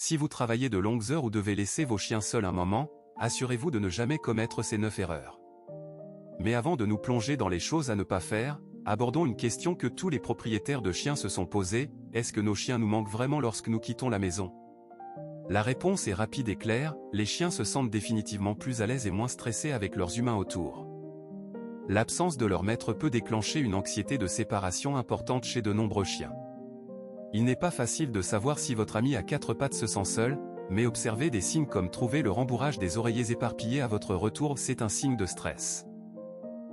Si vous travaillez de longues heures ou devez laisser vos chiens seuls un moment, assurez-vous de ne jamais commettre ces 9 erreurs. Mais avant de nous plonger dans les choses à ne pas faire, abordons une question que tous les propriétaires de chiens se sont posés: est-ce que nos chiens nous manquent vraiment lorsque nous quittons la maison? La réponse est rapide et claire: les chiens se sentent définitivement plus à l'aise et moins stressés avec leurs humains autour. L'absence de leur maître peut déclencher une anxiété de séparation importante chez de nombreux chiens. Il n'est pas facile de savoir si votre ami à 4 pattes se sent seul, mais observer des signes comme trouver le rembourrage des oreillers éparpillés à votre retour, c'est un signe de stress.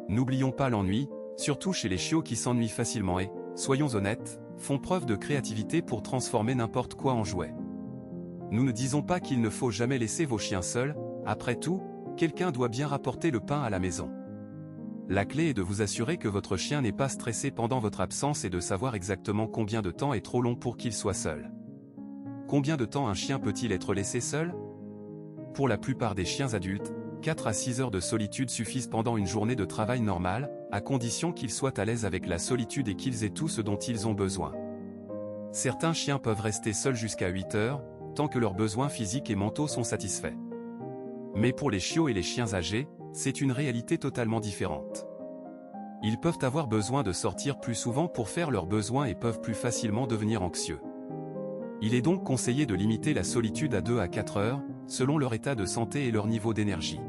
N'oublions pas l'ennui, surtout chez les chiots qui s'ennuient facilement et, soyons honnêtes, font preuve de créativité pour transformer n'importe quoi en jouet. Nous ne disons pas qu'il ne faut jamais laisser vos chiens seuls, après tout, quelqu'un doit bien rapporter le pain à la maison. La clé est de vous assurer que votre chien n'est pas stressé pendant votre absence et de savoir exactement combien de temps est trop long pour qu'il soit seul. Combien de temps un chien peut-il être laissé seul? Pour la plupart des chiens adultes, 4 à 6 heures de solitude suffisent pendant une journée de travail normale, à condition qu'ils soient à l'aise avec la solitude et qu'ils aient tout ce dont ils ont besoin. Certains chiens peuvent rester seuls jusqu'à 8 heures, tant que leurs besoins physiques et mentaux sont satisfaits. Mais pour les chiots et les chiens âgés, c'est une réalité totalement différente. Ils peuvent avoir besoin de sortir plus souvent pour faire leurs besoins et peuvent plus facilement devenir anxieux. Il est donc conseillé de limiter la solitude à 2 à 4 heures, selon leur état de santé et leur niveau d'énergie.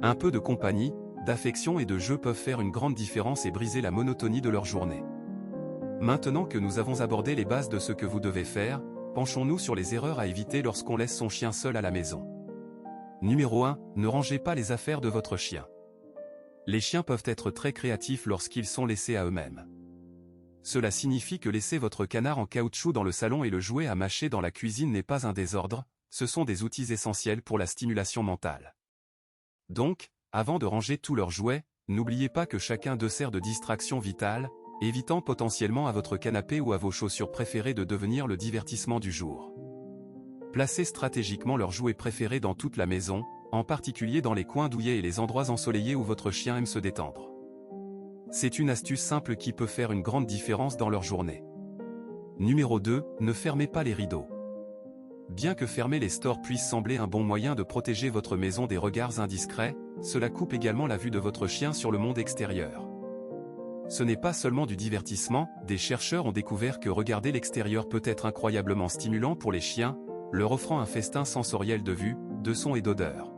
Un peu de compagnie, d'affection et de jeu peuvent faire une grande différence et briser la monotonie de leur journée. Maintenant que nous avons abordé les bases de ce que vous devez faire, penchons-nous sur les erreurs à éviter lorsqu'on laisse son chien seul à la maison. Numéro 1. Ne rangez pas les affaires de votre chien. Les chiens peuvent être très créatifs lorsqu'ils sont laissés à eux-mêmes. Cela signifie que laisser votre canard en caoutchouc dans le salon et le jouet à mâcher dans la cuisine n'est pas un désordre, ce sont des outils essentiels pour la stimulation mentale. Donc, avant de ranger tous leurs jouets, n'oubliez pas que chacun d'eux sert de distraction vitale, évitant potentiellement à votre canapé ou à vos chaussures préférées de devenir le divertissement du jour. Placez stratégiquement leurs jouets préférés dans toute la maison, en particulier dans les coins douillets et les endroits ensoleillés où votre chien aime se détendre. C'est une astuce simple qui peut faire une grande différence dans leur journée. Numéro 2. Ne fermez pas les rideaux. Bien que fermer les stores puisse sembler un bon moyen de protéger votre maison des regards indiscrets, cela coupe également la vue de votre chien sur le monde extérieur. Ce n'est pas seulement du divertissement, des chercheurs ont découvert que regarder l'extérieur peut être incroyablement stimulant pour les chiens, leur offrant un festin sensoriel de vue, de son et d'odeur.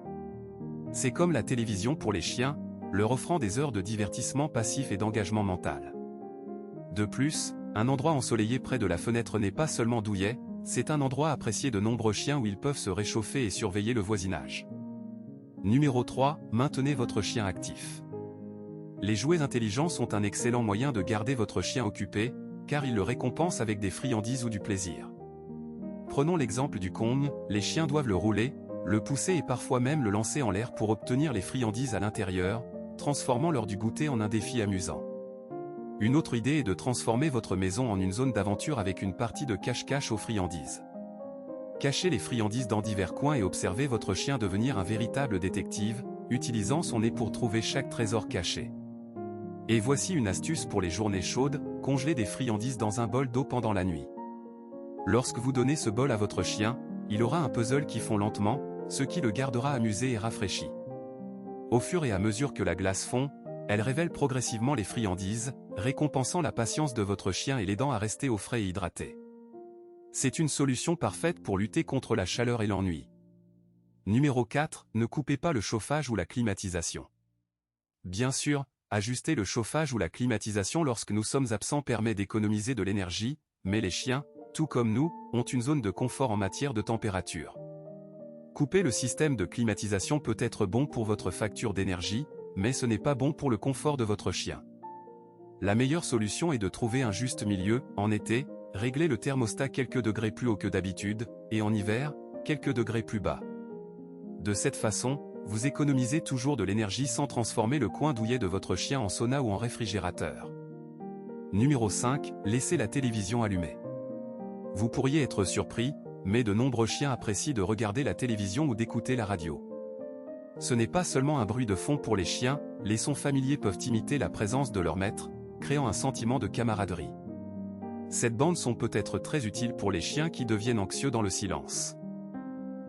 C'est comme la télévision pour les chiens, leur offrant des heures de divertissement passif et d'engagement mental. De plus, un endroit ensoleillé près de la fenêtre n'est pas seulement douillet, c'est un endroit apprécié de nombreux chiens où ils peuvent se réchauffer et surveiller le voisinage. Numéro 3. Maintenez votre chien actif. Les jouets intelligents sont un excellent moyen de garder votre chien occupé, car ils le récompensent avec des friandises ou du plaisir. Prenons l'exemple du Kong, les chiens doivent le rouler, le pousser et parfois même le lancer en l'air pour obtenir les friandises à l'intérieur, transformant l'heure du goûter en un défi amusant. Une autre idée est de transformer votre maison en une zone d'aventure avec une partie de cache-cache aux friandises. Cachez les friandises dans divers coins et observez votre chien devenir un véritable détective, utilisant son nez pour trouver chaque trésor caché. Et voici une astuce pour les journées chaudes: congelez des friandises dans un bol d'eau pendant la nuit. Lorsque vous donnez ce bol à votre chien, il aura un puzzle qui fond lentement, ce qui le gardera amusé et rafraîchi. Au fur et à mesure que la glace fond, elle révèle progressivement les friandises, récompensant la patience de votre chien et l'aidant à rester au frais et hydraté. C'est une solution parfaite pour lutter contre la chaleur et l'ennui. Numéro 4. Ne coupez pas le chauffage ou la climatisation. Bien sûr, ajuster le chauffage ou la climatisation lorsque nous sommes absents permet d'économiser de l'énergie, mais les chiens, tout comme nous, ont une zone de confort en matière de température. Couper le système de climatisation peut être bon pour votre facture d'énergie, mais ce n'est pas bon pour le confort de votre chien. La meilleure solution est de trouver un juste milieu. En été, réglez le thermostat quelques degrés plus haut que d'habitude, et en hiver, quelques degrés plus bas. De cette façon, vous économisez toujours de l'énergie sans transformer le coin douillet de votre chien en sauna ou en réfrigérateur. Numéro 5. Laissez la télévision allumée. Vous pourriez être surpris, mais de nombreux chiens apprécient de regarder la télévision ou d'écouter la radio. Ce n'est pas seulement un bruit de fond pour les chiens, les sons familiers peuvent imiter la présence de leur maître, créant un sentiment de camaraderie. Cette bande son peut être très utile pour les chiens qui deviennent anxieux dans le silence.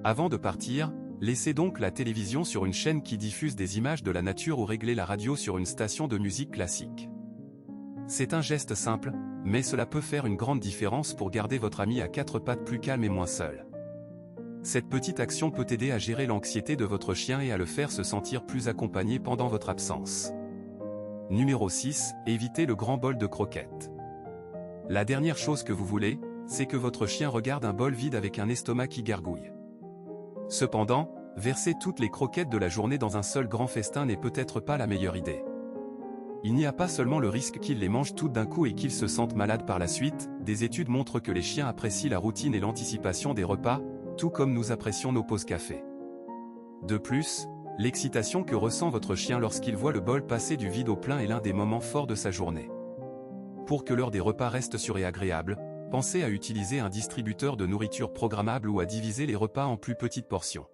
Avant de partir, laissez donc la télévision sur une chaîne qui diffuse des images de la nature ou réglez la radio sur une station de musique classique. C'est un geste simple, mais cela peut faire une grande différence pour garder votre ami à quatre pattes plus calme et moins seul. Cette petite action peut aider à gérer l'anxiété de votre chien et à le faire se sentir plus accompagné pendant votre absence. Numéro 6. Évitez le grand bol de croquettes. La dernière chose que vous voulez, c'est que votre chien regarde un bol vide avec un estomac qui gargouille. Cependant, verser toutes les croquettes de la journée dans un seul grand festin n'est peut-être pas la meilleure idée. Il n'y a pas seulement le risque qu'il les mange toutes d'un coup et qu'ils se sentent malades par la suite, des études montrent que les chiens apprécient la routine et l'anticipation des repas, tout comme nous apprécions nos pauses café. De plus, l'excitation que ressent votre chien lorsqu'il voit le bol passer du vide au plein est l'un des moments forts de sa journée. Pour que l'heure des repas reste sûre et agréable, pensez à utiliser un distributeur de nourriture programmable ou à diviser les repas en plus petites portions.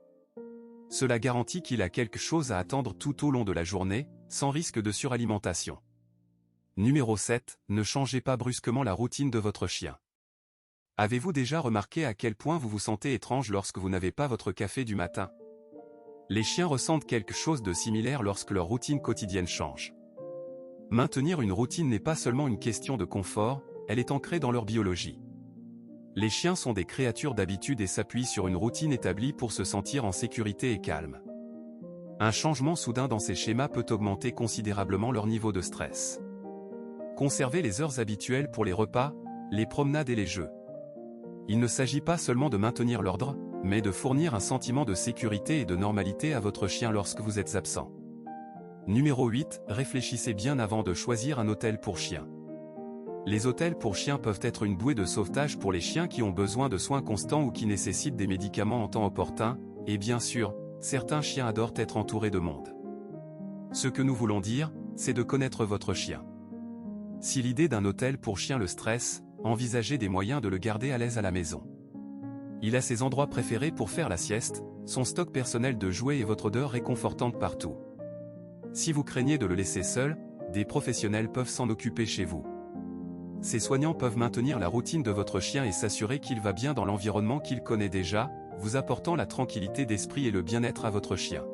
Cela garantit qu'il a quelque chose à attendre tout au long de la journée, sans risque de suralimentation. Numéro 7. Ne changez pas brusquement la routine de votre chien. Avez-vous déjà remarqué à quel point vous vous sentez étrange lorsque vous n'avez pas votre café du matin? Les chiens ressentent quelque chose de similaire lorsque leur routine quotidienne change. Maintenir une routine n'est pas seulement une question de confort, elle est ancrée dans leur biologie. Les chiens sont des créatures d'habitude et s'appuient sur une routine établie pour se sentir en sécurité et calme. Un changement soudain dans ces schémas peut augmenter considérablement leur niveau de stress. Conservez les heures habituelles pour les repas, les promenades et les jeux. Il ne s'agit pas seulement de maintenir l'ordre, mais de fournir un sentiment de sécurité et de normalité à votre chien lorsque vous êtes absent. Numéro 8. Réfléchissez bien avant de choisir un hôtel pour chiens. Les hôtels pour chiens peuvent être une bouée de sauvetage pour les chiens qui ont besoin de soins constants ou qui nécessitent des médicaments en temps opportun, et bien sûr, certains chiens adorent être entourés de monde. Ce que nous voulons dire, c'est de connaître votre chien. Si l'idée d'un hôtel pour chiens le stresse, envisagez des moyens de le garder à l'aise à la maison. Il a ses endroits préférés pour faire la sieste, son stock personnel de jouets et votre odeur réconfortante partout. Si vous craignez de le laisser seul, des professionnels peuvent s'en occuper chez vous. Ces soignants peuvent maintenir la routine de votre chien et s'assurer qu'il va bien dans l'environnement qu'il connaît déjà, vous apportant la tranquillité d'esprit et le bien-être à votre chien.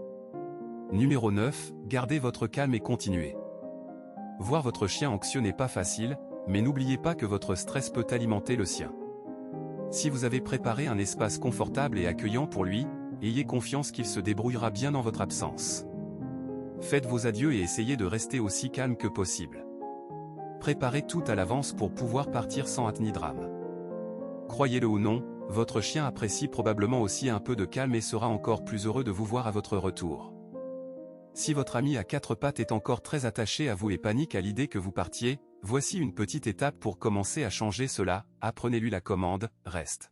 Numéro 9. Gardez votre calme et continuez. Voir votre chien anxieux n'est pas facile, mais n'oubliez pas que votre stress peut alimenter le sien. Si vous avez préparé un espace confortable et accueillant pour lui, ayez confiance qu'il se débrouillera bien en votre absence. Faites vos adieux et essayez de rester aussi calme que possible. Préparez tout à l'avance pour pouvoir partir sans hâte ni drame. Croyez-le ou non, votre chien apprécie probablement aussi un peu de calme et sera encore plus heureux de vous voir à votre retour. Si votre ami à quatre pattes est encore très attaché à vous et panique à l'idée que vous partiez, voici une petite étape pour commencer à changer cela, apprenez-lui la commande « Reste ».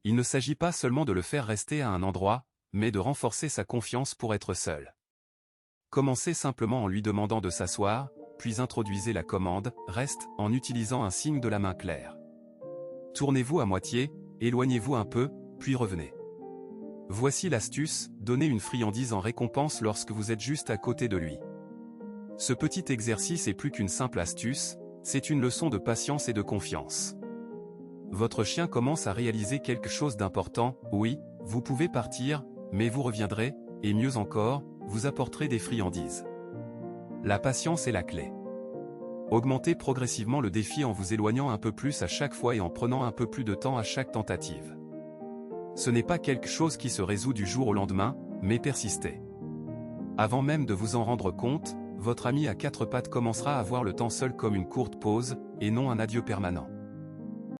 Il ne s'agit pas seulement de le faire rester à un endroit, mais de renforcer sa confiance pour être seul. Commencez simplement en lui demandant de s'asseoir, puis introduisez la commande « Reste » en utilisant un signe de la main claire. Tournez-vous à moitié, éloignez-vous un peu, puis revenez. Voici l'astuce, donnez une friandise en récompense lorsque vous êtes juste à côté de lui. Ce petit exercice est plus qu'une simple astuce, c'est une leçon de patience et de confiance. Votre chien commence à réaliser quelque chose d'important, oui, vous pouvez partir, mais vous reviendrez, et mieux encore, vous apporterez des friandises. La patience est la clé. Augmentez progressivement le défi en vous éloignant un peu plus à chaque fois et en prenant un peu plus de temps à chaque tentative. Ce n'est pas quelque chose qui se résout du jour au lendemain, mais persistez. Avant même de vous en rendre compte, votre ami à quatre pattes commencera à voir le temps seul comme une courte pause, et non un adieu permanent.